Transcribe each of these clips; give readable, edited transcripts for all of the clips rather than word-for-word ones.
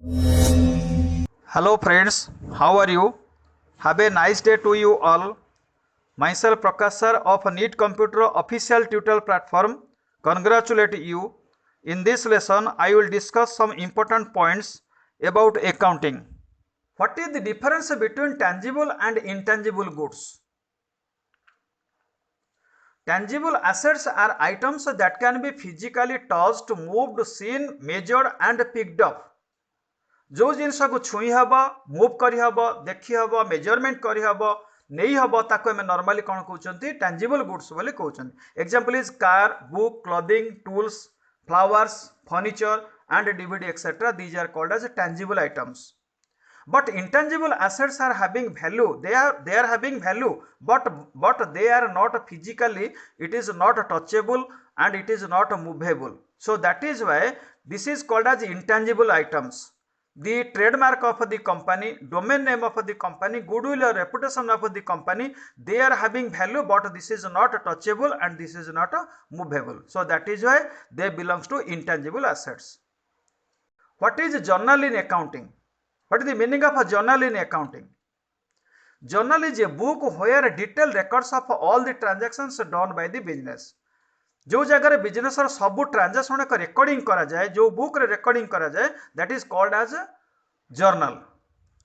Hello friends, how are you? Have a nice day to you all. Myself Prakash sir of Neit Computer official tutorial platform. Congratulate you. In this lesson, I will discuss some important points about accounting. What is the difference between tangible and intangible goods? Tangible assets are items that can be physically touched, moved, seen, measured and picked up. जो जिनस को छुई हम move करहब देखीहब measurement करहब नहीं हम ताको आम normally कौन कहते टैंजिबल गुड्स बोली कहते example is car book clothing tools flowers furniture and DVD etcetera these are called as tangible items but intangible assets are having value, they are having value, but they are not physically, it is not touchable and it is not movable. So that is why this is called as intangible items. The trademark of the company, domain name of the company, goodwill or reputation of the company, they are having value, but this is not touchable and this is not movable. So that is why they belongs to intangible assets. What is journal in accounting? What is the meaning of a journal in accounting? Journal is a book where detailed records of all the transactions done by the business. जो जगह business सब transaction का recording करा जाए, जो book रे recording करा जाए, that is called as journal.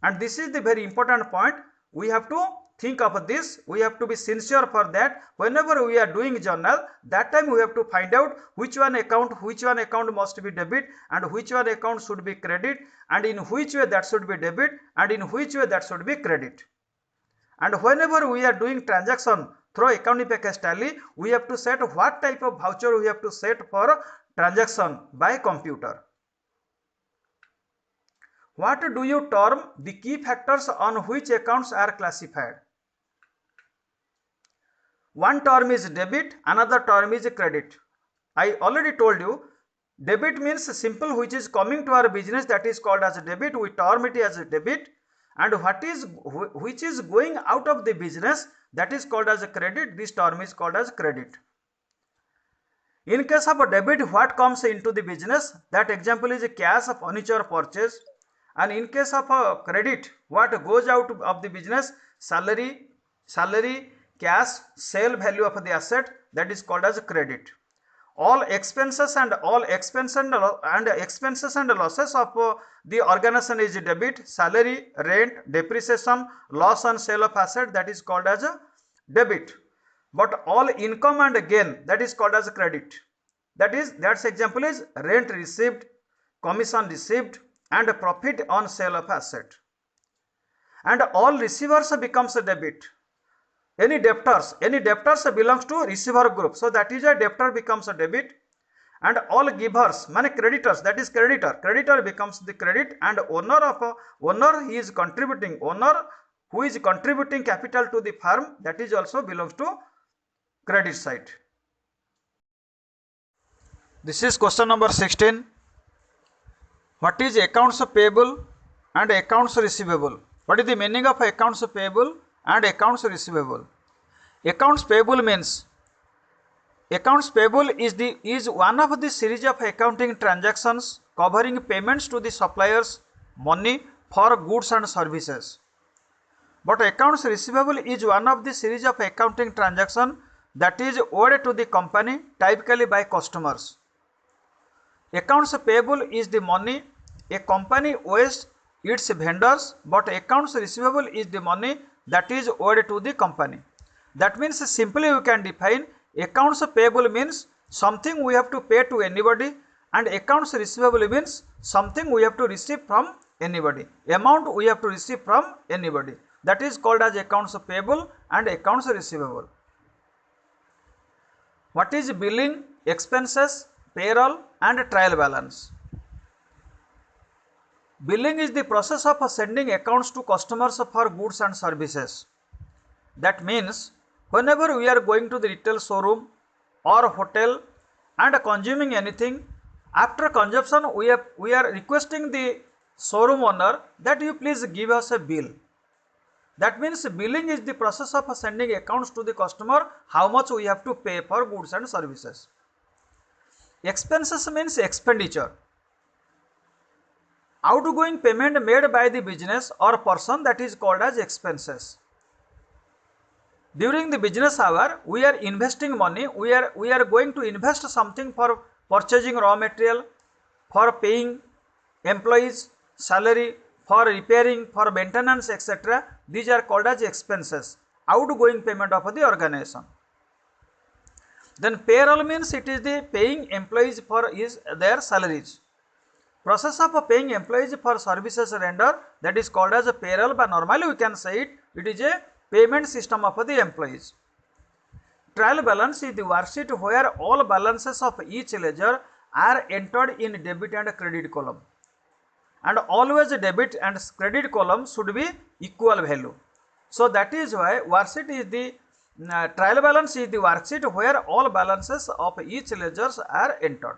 And this is the very important point. We have to think of this, we have to be sincere for that. Whenever we are doing journal, that time we have to find out which one account must be debit and which one account should be credit, and in which way that should be debit and in which way that should be credit. And whenever we are doing transaction through accounting package Tally, we have to set what type of voucher we have to set for transaction by computer. What do you term the key factors on which accounts are classified? One term is debit, another term is credit. I already told you, debit means simple which is coming to our business, that is called as debit, we term it as debit. And which is going out of the business, that is called as credit, this term is called as credit. In case of a debit, what comes into the business, that example is cash, furniture purchase. And in case of a credit, what goes out of the business, salary, cash, sale value of the asset, that is called as credit. All expenses and losses of the organization is debit. Salary, rent, depreciation, loss on sale of asset, that is called as a debit. But all income and gain, that is called as credit. That's example is rent received, commission received and profit on sale of asset. And all receivers becomes a debit. Any debtors belongs to receiver group, so that is why debtor becomes a debit. And all givers, many creditors, that is creditor becomes the credit. And owner he is contributing, owner who is contributing capital to the firm, that is also belongs to credit side. This is question number 16. What is accounts payable and accounts receivable? What is the meaning of accounts payable and accounts receivable? Accounts payable means, accounts payable is one of the series of accounting transactions covering payments to the suppliers, money for goods and services. But accounts receivable is one of the series of accounting transaction that is owed to the company, typically by customers. Accounts payable is the money a company owes its vendors, but accounts receivable is the money that is owed to the company. That means simply we can define accounts payable means something we have to pay to anybody, and accounts receivable means something we have to receive from anybody, amount we have to receive from anybody. That is called as accounts payable and accounts receivable. What is billing, expenses, payroll and trial balance? Billing is the process of sending accounts to customers for goods and services. That means whenever we are going to the retail showroom or hotel and consuming anything, after consumption we are requesting the showroom owner that you please give us a bill. That means billing is the process of sending accounts to the customer how much we have to pay for goods and services. Expenses means expenditure. Outgoing payment made by the business or person, that is called as expenses. During the business hour, we are investing money, we are going to invest something for purchasing raw material, for paying employees salary, for repairing, for maintenance, etc. These are called as expenses, outgoing payment of the organization. Then payroll means it is the paying employees for their salaries. Process of paying employees for services rendered, that is called as a payroll, but normally we can say it is a payment system of the employees. Trial balance is the worksheet where all balances of each ledger are entered in debit and credit column, and always debit and credit column should be equal value. So that is why worksheet is the trial balance is the worksheet where all balances of each ledgers are entered.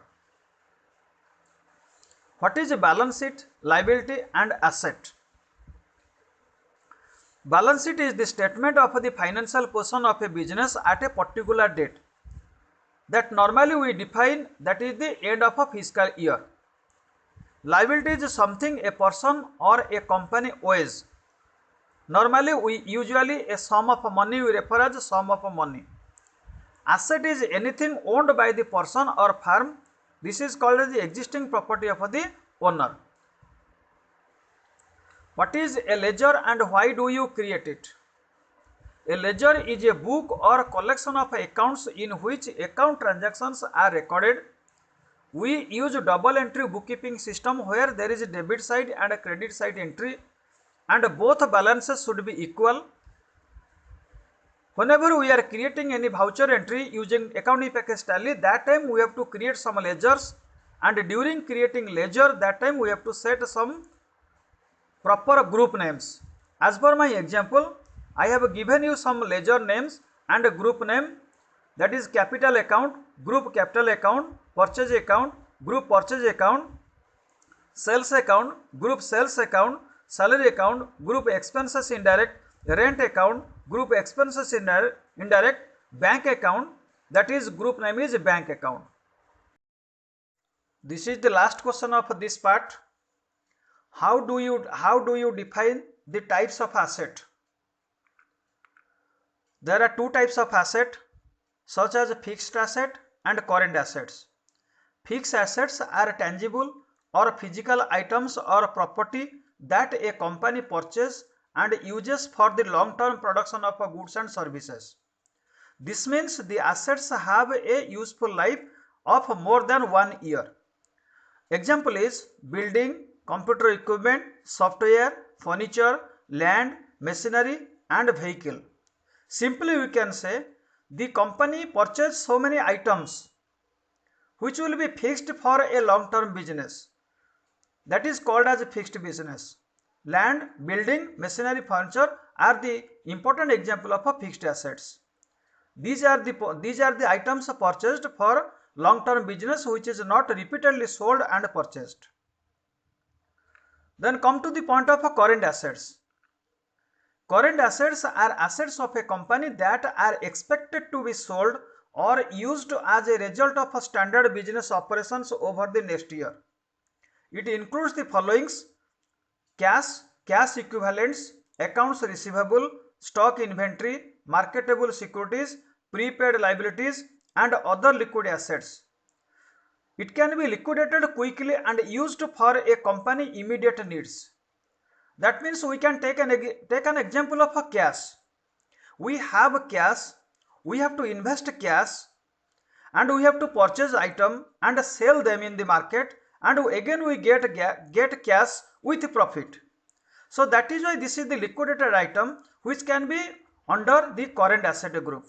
What is a balance sheet, liability and asset? Balance sheet is the statement of the financial position of a business at a particular date that normally we define, that is the end of a fiscal year. Liability is something a person or a company owes. Normally we usually a sum of money we refer as sum of money. Asset is anything owned by the person or firm. This is called as the existing property of the owner. What is a ledger and why do you create it? A ledger is a book or collection of accounts in which account transactions are recorded. We use double entry bookkeeping system where there is a debit side and a credit side entry, and both balances should be equal. Whenever we are creating any voucher entry using accounting package Tally, that time we have to create some ledgers, and during creating ledger, that time we have to set some proper group names. As per my example, I have given you some ledger names and a group name, that is capital account, group capital account, purchase account, group purchase account, sales account, group sales account, salary account, group expenses indirect, rent account, group expenses indirect, bank account, that is group name is bank account. This is the last question of this part. How do you define the types of asset? There are two types of asset, such as fixed asset and current assets. Fixed assets are tangible or physical items or property that a company purchases and uses for the long-term production of goods and services. This means the assets have a useful life of more than 1 year. Example is building, computer equipment, software, furniture, land, machinery and vehicle. Simply we can say the company purchased so many items which will be fixed for a long-term business. That is called as a fixed business. Land, building, machinery, furniture are the important example of a fixed assets. These are the items purchased for long-term business which is not repeatedly sold and purchased. Then come to the point of current assets. Current assets are assets of a company that are expected to be sold or used as a result of standard business operations over the next year. It includes the followings: cash equivalents, accounts receivable, stock inventory, marketable securities, prepaid liabilities and other liquid assets. It can be liquidated quickly and used for a company immediate needs. That means we can take an example of a cash. We have cash, we have to invest cash, and we have to purchase item and sell them in the market, and again we get cash with profit. So that is why this is the liquidated item which can be under the current asset group.